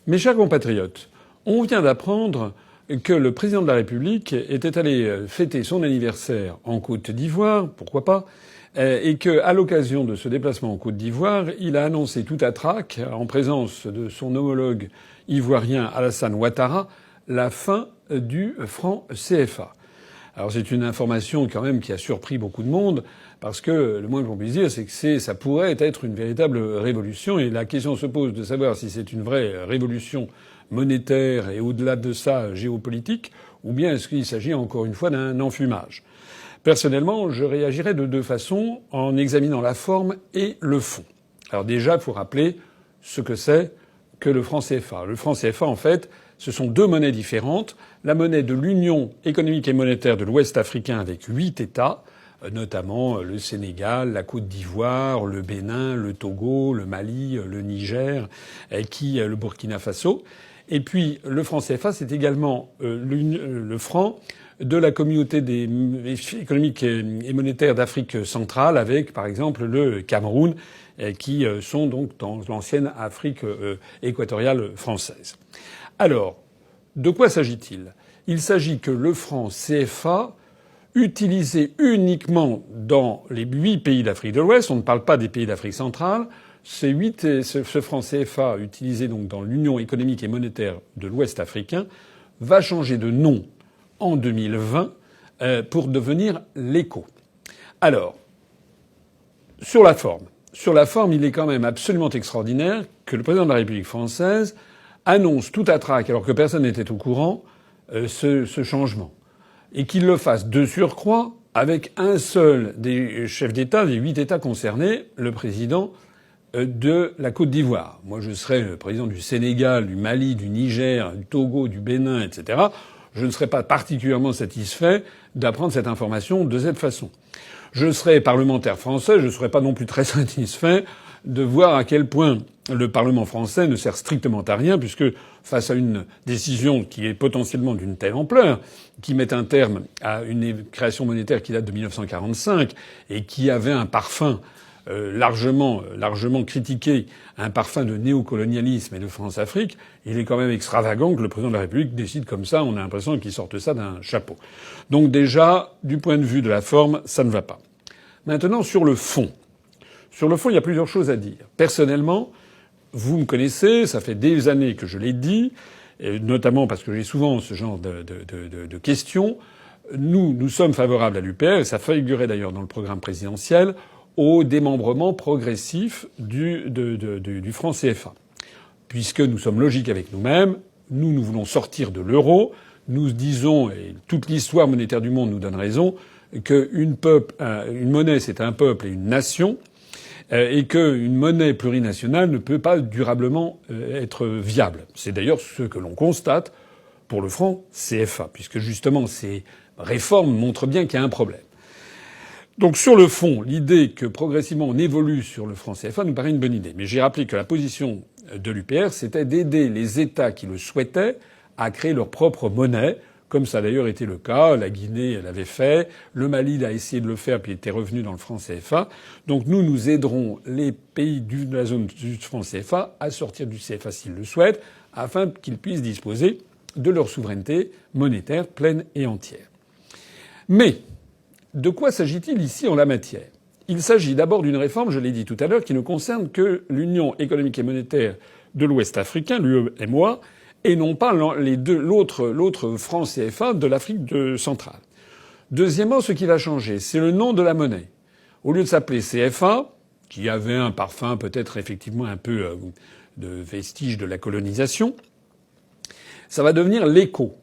Mes chers compatriotes, on vient d'apprendre que le président de la République était allé fêter son anniversaire en Côte d'Ivoire, pourquoi pas, et qu'à l'occasion de ce déplacement en Côte d'Ivoire, il a annoncé tout à trac, en présence de son homologue ivoirien Alassane Ouattara, la fin du franc CFA. Alors c'est une information quand même qui a surpris beaucoup de monde, parce que le moins qu'on puisse dire, c'est que ça pourrait être une véritable révolution. Et la question se pose de savoir si c'est une vraie révolution monétaire et au-delà de ça géopolitique, ou bien est-ce qu'il s'agit encore une fois d'un enfumage. Personnellement, je réagirais de deux façons, en examinant la forme et le fond. Alors déjà, il faut rappeler ce que c'est que le franc CFA. Le franc CFA, en fait, ce sont deux monnaies différentes. La monnaie de l'Union économique et monétaire de l'Ouest africain avec 8 États, notamment le Sénégal, la Côte d'Ivoire, le Bénin, le Togo, le Mali, le Niger, le Burkina Faso. Et puis le franc CFA, c'est également le franc de la communauté économique et monétaire d'Afrique centrale, avec par exemple le Cameroun, qui sont donc dans l'ancienne Afrique équatoriale française. Alors, de quoi s'agit-il ? Il s'agit que le franc CFA, utilisé uniquement dans les 8 pays d'Afrique de l'Ouest, on ne parle pas des pays d'Afrique centrale, ce franc CFA utilisé donc dans l'Union économique et monétaire de l'Ouest africain va changer de nom en 2020 pour devenir l'ECO. Alors, sur la forme, il est quand même absolument extraordinaire que le président de la République française annonce tout à trac, alors que personne n'était au courant, ce changement. Et qu'il le fasse de surcroît avec un seul des chefs d'État, des 8 États concernés, le président de la Côte d'Ivoire. Moi, je serais le président du Sénégal, du Mali, du Niger, du Togo, du Bénin, etc. Je ne serais pas particulièrement satisfait d'apprendre cette information de cette façon. Je serais parlementaire français, je ne serais pas non plus très satisfait de voir à quel point le Parlement français ne sert strictement à rien, puisque face à une décision qui est potentiellement d'une telle ampleur, qui met un terme à une création monétaire qui date de 1945 et qui avait un parfum largement critiqué, un parfum de néocolonialisme et de France-Afrique, il est quand même extravagant que le président de la République décide comme ça. On a l'impression qu'il sorte ça d'un chapeau. Donc déjà, du point de vue de la forme, ça ne va pas. Maintenant, sur le fond. Sur le fond, il y a plusieurs choses à dire. Personnellement, vous me connaissez, ça fait des années que je l'ai dit, notamment parce que j'ai souvent ce genre de questions. Nous sommes favorables à l'UPR, et ça figurait d'ailleurs dans le programme présidentiel, au démembrement progressif du franc CFA. Puisque nous sommes logiques avec nous-mêmes, nous voulons sortir de l'euro, nous disons, et toute l'histoire monétaire du monde nous donne raison, qu'une monnaie c'est un peuple et une nation, et qu'une monnaie plurinationale ne peut pas durablement être viable. C'est d'ailleurs ce que l'on constate pour le franc CFA, puisque justement ces réformes montrent bien qu'il y a un problème. Donc sur le fond, l'idée que progressivement on évolue sur le franc CFA nous paraît une bonne idée. Mais j'ai rappelé que la position de l'UPR, c'était d'aider les États qui le souhaitaient à créer leur propre monnaie, comme ça a d'ailleurs été le cas. La Guinée l'avait fait, le Mali a essayé de le faire puis était revenu dans le franc CFA. Donc nous aiderons les pays de la zone du franc CFA à sortir du CFA s'ils le souhaitent, afin qu'ils puissent disposer de leur souveraineté monétaire pleine et entière. Mais de quoi s'agit-il ici en la matière ? Il s'agit d'abord d'une réforme, je l'ai dit tout à l'heure, qui ne concerne que l'Union économique et monétaire de l'Ouest africain, l'UEMOA, et non pas l'autre franc CFA de l'Afrique centrale. Deuxièmement, ce qui va changer, c'est le nom de la monnaie. Au lieu de s'appeler CFA, qui avait un parfum peut-être effectivement un peu de vestige de la colonisation, ça va devenir l'ECO.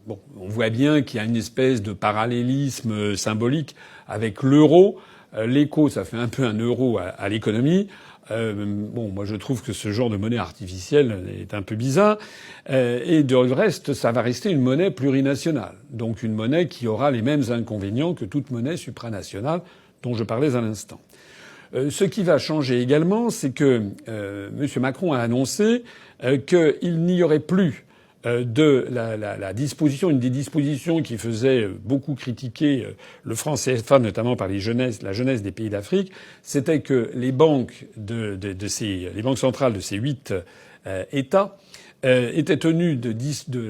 Bon, on voit bien qu'il y a une espèce de parallélisme symbolique avec l'euro. L'ECO, ça fait un peu un euro à l'économie. Moi je trouve que ce genre de monnaie artificielle est un peu bizarre. Et de reste, ça va rester une monnaie plurinationale. Donc une monnaie qui aura les mêmes inconvénients que toute monnaie supranationale dont je parlais à l'instant. Ce qui va changer également, c'est que M. Macron a annoncé qu'il n'y aurait plus de la disposition, une des dispositions qui faisait beaucoup critiquer le franc CFA, notamment par la jeunesse des pays d'Afrique, c'était que les banques les banques centrales de ces 8 États, était tenu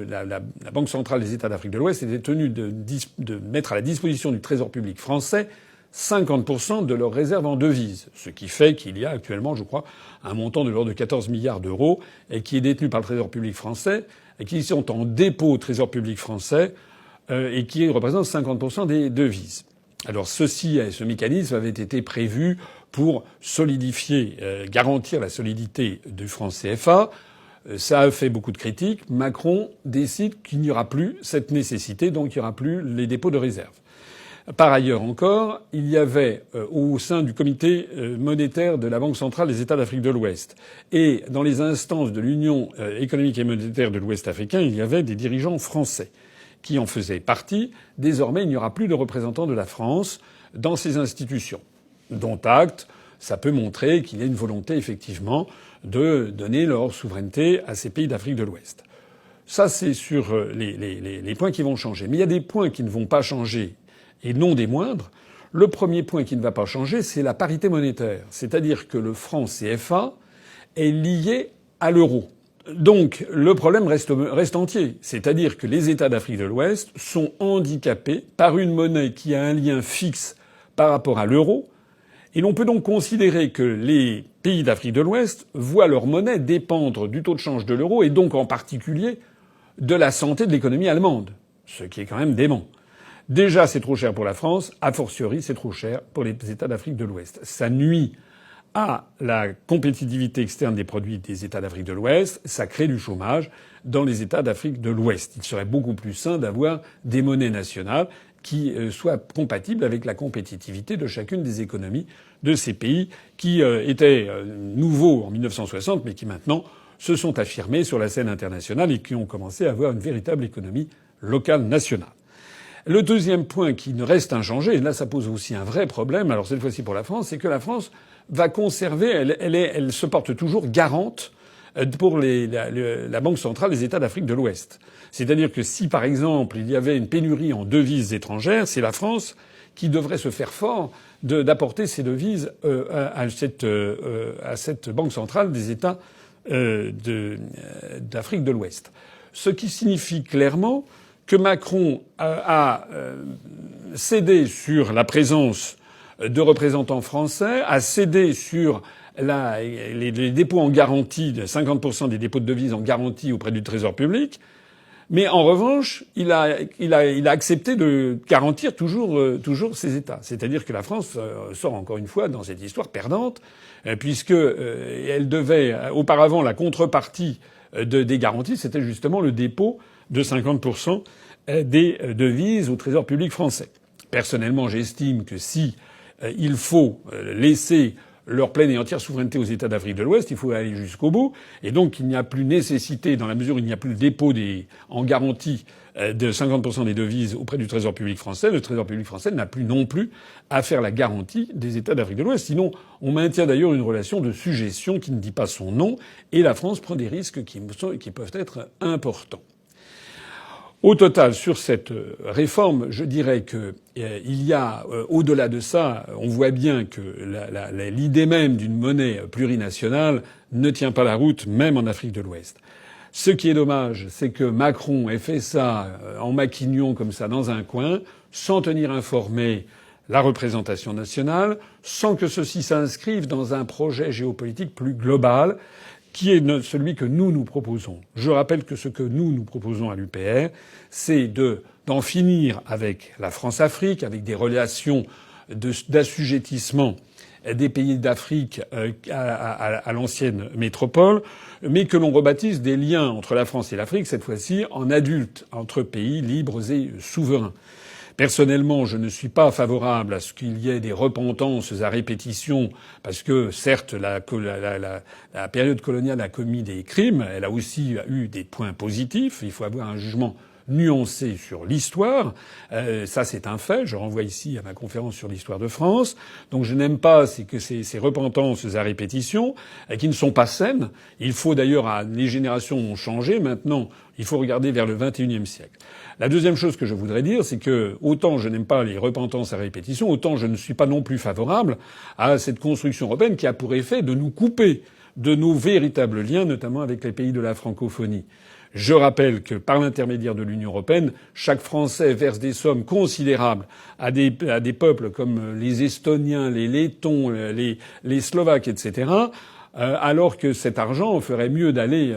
la Banque centrale des États d'Afrique de l'Ouest était tenue de mettre à la disposition du Trésor public français 50% de leurs réserves en devises. Ce qui fait qu'il y a actuellement, je crois, un montant de l'ordre de 14 milliards d'euros et qui est détenu par le Trésor public français et qui sont en dépôt au Trésor public français et qui représentent 50% des devises. Alors ce mécanisme avait été prévu pour solidifier, garantir la solidité du franc CFA. Ça a fait beaucoup de critiques. Macron décide qu'il n'y aura plus cette nécessité, donc il n'y aura plus les dépôts de réserve. Par ailleurs encore, il y avait au sein du comité monétaire de la Banque centrale des États d'Afrique de l'Ouest et dans les instances de l'Union économique et monétaire de l'Ouest africain, il y avait des dirigeants français qui en faisaient partie. Désormais, il n'y aura plus de représentants de la France dans ces institutions. Dont acte, ça peut montrer qu'il y a une volonté effectivement de donner leur souveraineté à ces pays d'Afrique de l'Ouest. Ça, c'est sur les points qui vont changer. Mais il y a des points qui ne vont pas changer, et non des moindres. Le premier point qui ne va pas changer, c'est la parité monétaire. C'est-à-dire que le franc CFA est lié à l'euro. Donc le problème reste entier. C'est-à-dire que les États d'Afrique de l'Ouest sont handicapés par une monnaie qui a un lien fixe par rapport à l'euro. Et l'on peut donc considérer que les pays d'Afrique de l'Ouest voient leur monnaie dépendre du taux de change de l'euro et donc en particulier de la santé de l'économie allemande. Ce qui est quand même dément. Déjà, c'est trop cher pour la France. A fortiori, c'est trop cher pour les États d'Afrique de l'Ouest. Ça nuit à la compétitivité externe des produits des États d'Afrique de l'Ouest. Ça crée du chômage dans les États d'Afrique de l'Ouest. Il serait beaucoup plus sain d'avoir des monnaies nationales qui soient compatibles avec la compétitivité de chacune des économies de ces pays qui étaient nouveaux en 1960 mais qui maintenant se sont affirmés sur la scène internationale et qui ont commencé à avoir une véritable économie locale nationale. Le deuxième point qui ne reste inchangé, et là ça pose aussi un vrai problème, alors cette fois-ci pour la France, c'est que la France va conserver, elle se porte toujours garante pour la Banque centrale des États d'Afrique de l'Ouest. C'est-à-dire que si, par exemple, il y avait une pénurie en devises étrangères, c'est la France qui devrait se faire fort d'apporter ces devises à cette Banque centrale des États d'Afrique de l'Ouest. Ce qui signifie clairement que Macron a cédé sur la présence de représentants français, a cédé sur les dépôts en garantie, 50% des dépôts de devises en garantie auprès du Trésor public. Mais en revanche, il a accepté de garantir toujours ses États. C'est-à-dire que la France sort encore une fois dans cette histoire perdante, puisque elle devait auparavant la contrepartie des garanties, c'était justement le dépôt de 50% des devises au Trésor public français. Personnellement, j'estime que si il faut laisser leur pleine et entière souveraineté aux États d'Afrique de l'Ouest, il faut aller jusqu'au bout. Et donc, il n'y a plus nécessité, dans la mesure où il n'y a plus le dépôt en garantie de 50% des devises auprès du Trésor public français, le Trésor public français n'a plus non plus à faire la garantie des États d'Afrique de l'Ouest. Sinon, on maintient d'ailleurs une relation de sujétion qui ne dit pas son nom, et la France prend des risques qui peuvent être importants. Au total, sur cette réforme, je dirais que il y a, au-delà de ça, on voit bien que l'idée même d'une monnaie plurinationale ne tient pas la route, même en Afrique de l'Ouest. Ce qui est dommage, c'est que Macron ait fait ça en maquignon comme ça dans un coin, sans tenir informé la représentation nationale, sans que ceci s'inscrive dans un projet géopolitique plus global, qui est celui que nous proposons. Je rappelle que ce que nous proposons à l'UPR, c'est d'en finir avec la France-Afrique, avec des relations d'assujettissement des pays d'Afrique à l'ancienne métropole, mais que l'on rebaptise des liens entre la France et l'Afrique, cette fois-ci en adultes, entre pays libres et souverains. Personnellement, je ne suis pas favorable à ce qu'il y ait des repentances à répétition, parce que certes, la période coloniale a commis des crimes, elle a aussi eu des points positifs. Il faut avoir un jugement nuancé sur l'histoire. Ça, c'est un fait. Je renvoie ici à ma conférence sur l'histoire de France. Donc je n'aime pas ces repentances à répétition, qui ne sont pas saines. Il faut d'ailleurs, les générations ont changé. Maintenant, il faut regarder vers le XXIe siècle. La deuxième chose que je voudrais dire, c'est que autant je n'aime pas les repentances à répétition, autant je ne suis pas non plus favorable à cette construction européenne qui a pour effet de nous couper de nos véritables liens, notamment avec les pays de la francophonie. Je rappelle que par l'intermédiaire de l'Union européenne, chaque Français verse des sommes considérables à des peuples comme les Estoniens, les Lettons, les Slovaques, etc., alors que cet argent ferait mieux d'aller,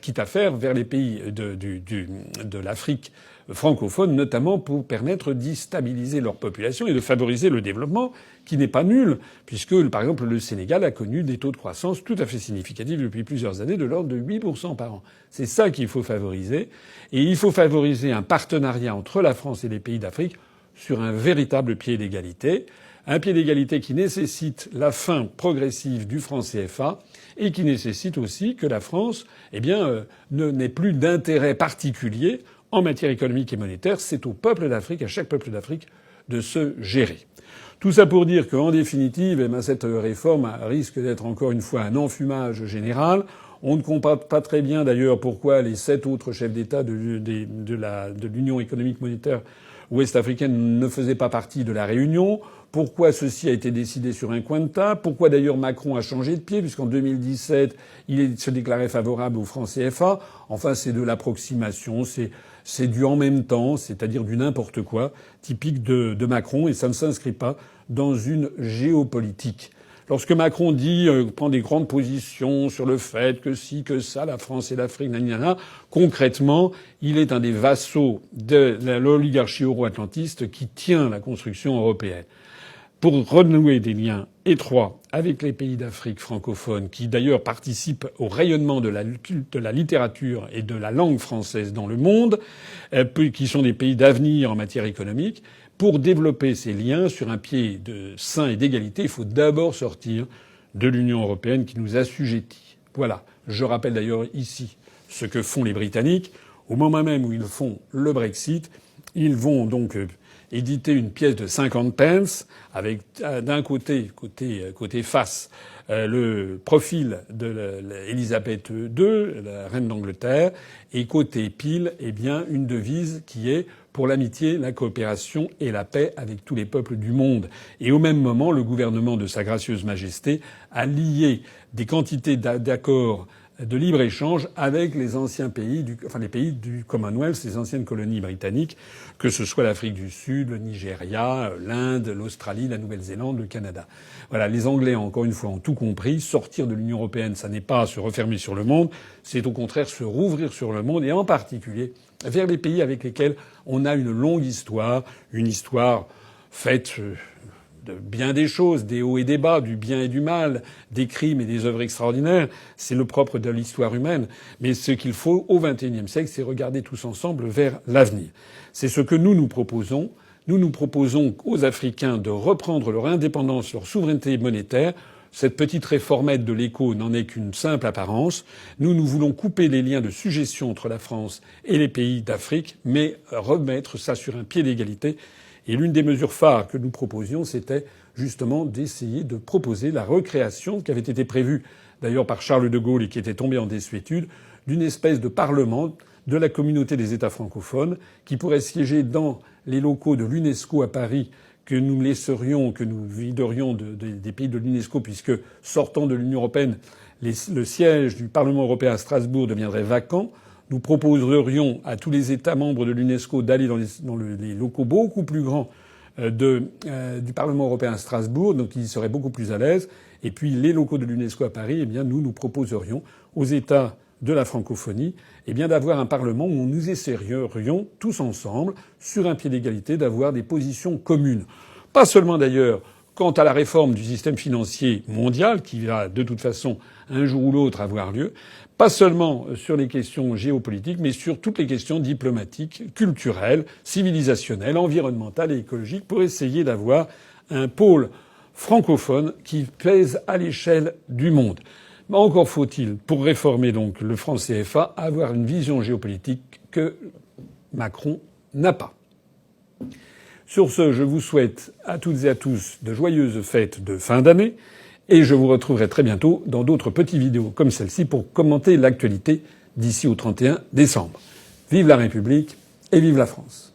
quitte à faire, vers les pays de l'Afrique francophone, notamment pour permettre d'y stabiliser leur population et de favoriser le développement, qui n'est pas nul, puisque, par exemple, le Sénégal a connu des taux de croissance tout à fait significatifs depuis plusieurs années, de l'ordre de 8% par an. C'est ça qu'il faut favoriser. Et il faut favoriser un partenariat entre la France et les pays d'Afrique sur un véritable pied d'égalité. Un pied d'égalité qui nécessite la fin progressive du franc CFA et qui nécessite aussi que la France, n'ait plus d'intérêt particulier en matière économique et monétaire. C'est au peuple d'Afrique, à chaque peuple d'Afrique, de se gérer. Tout ça pour dire qu'en définitive, cette réforme risque d'être encore une fois un enfumage général. On ne comprend pas très bien d'ailleurs pourquoi les 7 autres chefs d'État de l'Union économique monétaire ouest-africaine ne faisaient pas partie de la réunion. Pourquoi ceci a été décidé sur un coin de table. Pourquoi d'ailleurs Macron a changé de pied, puisqu'en 2017, il se déclarait favorable au franc CFA. Enfin, c'est de l'approximation, c'est du en même temps, c'est-à-dire du n'importe quoi, typique de Macron, et ça ne s'inscrit pas dans une géopolitique. Lorsque Macron prend des grandes positions sur le fait que si, que ça, la France et l'Afrique, concrètement, il est un des vassaux de l'oligarchie euro-atlantiste qui tient la construction européenne. Pour renouer des liens étroits avec les pays d'Afrique francophone, qui d'ailleurs participent au rayonnement de la littérature et de la langue française dans le monde, qui sont des pays d'avenir en matière économique, pour développer ces liens sur un pied sain et d'égalité, il faut d'abord sortir de l'Union européenne qui nous assujettit. Voilà. Je rappelle d'ailleurs ici ce que font les Britanniques. Au moment même où ils font le Brexit, ils vont donc éditer une pièce de 50 pence avec d'un côté face le profil de Élisabeth II, la reine d'Angleterre, et côté pile, une devise qui est pour l'amitié, la coopération et la paix avec tous les peuples du monde. Et au même moment, le gouvernement de Sa Gracieuse Majesté a lié des quantités d'accords de libre-échange avec les anciens pays les pays du Commonwealth, les anciennes colonies britanniques, que ce soit l'Afrique du Sud, le Nigeria, l'Inde, l'Australie, la Nouvelle-Zélande, le Canada. Voilà. Les Anglais, encore une fois, ont tout compris. Sortir de l'Union européenne, ça n'est pas se refermer sur le monde. C'est au contraire se rouvrir sur le monde et en particulier vers les pays avec lesquels on a une longue histoire, une histoire faite de bien des choses, des hauts et des bas, du bien et du mal, des crimes et des œuvres extraordinaires. C'est le propre de l'histoire humaine. Mais ce qu'il faut au XXIe siècle, c'est regarder tous ensemble vers l'avenir. C'est ce que nous proposons. Nous proposons aux Africains de reprendre leur indépendance, leur souveraineté monétaire. Cette petite réformette de l'écho n'en est qu'une simple apparence. Nous voulons couper les liens de sujétion entre la France et les pays d'Afrique, mais remettre ça sur un pied d'égalité. Et l'une des mesures phares que nous proposions, c'était justement d'essayer de proposer la recréation, qui avait été prévue d'ailleurs par Charles de Gaulle et qui était tombée en désuétude, d'une espèce de parlement de la communauté des États francophones qui pourrait siéger dans les locaux de l'UNESCO à Paris, que nous viderions des pays de l'UNESCO, puisque sortant de l'Union européenne, le siège du Parlement européen à Strasbourg deviendrait vacant. Nous proposerions à tous les États membres de l'UNESCO d'aller dans les locaux beaucoup plus grands du Parlement européen à Strasbourg, donc ils seraient beaucoup plus à l'aise. Et puis les locaux de l'UNESCO à Paris, nous proposerions aux États de la francophonie d'avoir un Parlement où nous essaierions tous ensemble, sur un pied d'égalité, d'avoir des positions communes. Pas seulement d'ailleurs quant à la réforme du système financier mondial, qui va de toute façon un jour ou l'autre avoir lieu, pas seulement sur les questions géopolitiques, mais sur toutes les questions diplomatiques, culturelles, civilisationnelles, environnementales et écologiques, pour essayer d'avoir un pôle francophone qui pèse à l'échelle du monde. Mais encore faut-il, pour réformer donc le franc CFA, avoir une vision géopolitique que Macron n'a pas. Sur ce, je vous souhaite à toutes et à tous de joyeuses fêtes de fin d'année et je vous retrouverai très bientôt dans d'autres petites vidéos comme celle-ci pour commenter l'actualité d'ici au 31 décembre. Vive la République et vive la France.